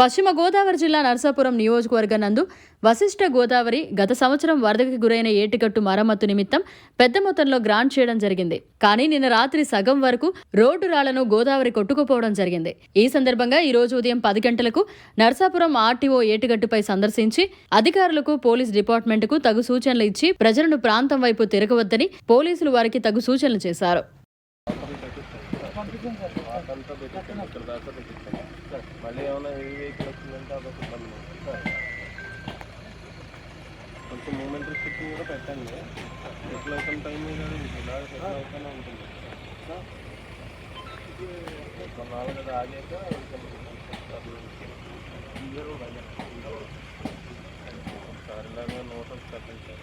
పశ్చిమ గోదావరి జిల్లా నర్సాపురం నియోజకవర్గం నందు వశిష్ఠ గోదావరి గత సంవత్సరం వరదకి గురైన ఏటిగట్టు మరమ్మతు నిమిత్తం పెద్ద మొత్తంలో గ్రాంట్ చేయడం జరిగింది. కానీ నిన్న రాత్రి సగం వరకు రోడ్డు రాళ్లను గోదావరి కొట్టుకుపోవడం జరిగింది. ఈ సందర్భంగా ఈ రోజు ఉదయం 10 గంటలకు నర్సాపురం ఆర్టీఓ ఏటిగట్టుపై సందర్శించి అధికారులకు పోలీస్ డిపార్ట్మెంట్కు తగు సూచనలు ఇచ్చి ప్రజలను ప్రాంతం వైపు తిరగవద్దని పోలీసులు వారికి తగు సూచనలు చేశారు. మళ్ళీ ఏమైనా హెవీ వెహికల్ వచ్చిందంటే అదొక ఇబ్బంది. కొంచెం మూమెంట్ రిస్ట్రిక్షన్ కూడా పెట్టండి. సెటిల్ అవుతున్న టైం మీద ఇలా సెటిల్ అవుతూనే ఉంటుంది. కొన్నాళ్ళు కదా ఆగాక ఒకసారి ఇలాగా నోటస్ పెట్టండి.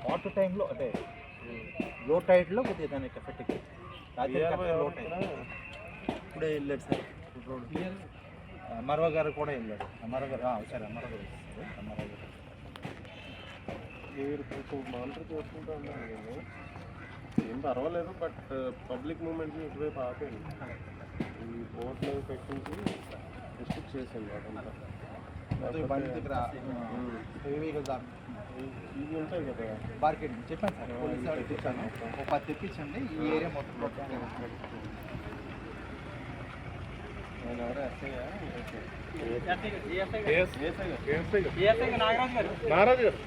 వాటర్ టైంలో అంటే లో టైడ్లో కొద్దిగా దానికి ఎఫెక్ట్ లో టైడ్ ఇప్పుడే వెళ్ళాడు సార్. అమర్వ గారు కూడా వెళ్ళాడు. అమర్వ గారు సరే అమర్వ గారు మీరు కొంచెం మానిటర్ చేసుకుంటూ ఉన్నాను. నేను ఏం పర్వాలేదు, బట్ పబ్లిక్ మూమెంట్ని ఇటువైపు ఆపేయండి. ఈ బోట్లు పెట్టించి రిస్ట్రిక్ట్ చేసేయండి. అదంతా బండి దగ్గర ఇవి ఉంటాయి కదా మార్కెట్ చెప్పాను సార్. పోలీసు వాళ్ళు తెప్పించాను, ఒక 10 తెప్పించండి. ఈ ఏరియా మొత్తం నేను ఎవరో నాగరాజు గారు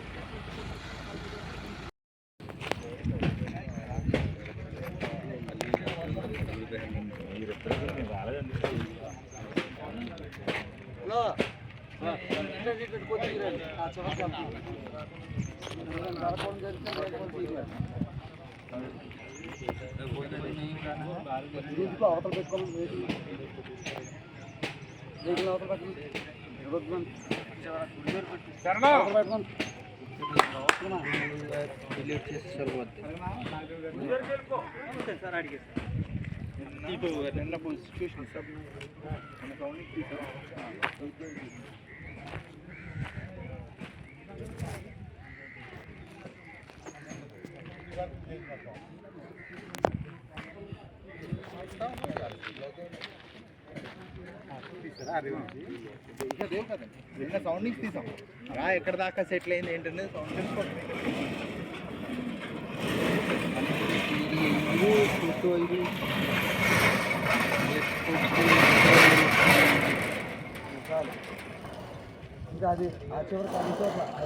అవతల పెట్టుకోవాలి. సిచ్యువేషన్ నిన్న సౌండింగ్స్ తీసాం. ఎక్కడ దాకా సెటిల్ అయింది ఏంటంటే సౌండ్ తెలుసుకోండి. ఇంకా అది ఆ చివరికి అది చోట్ల కూడా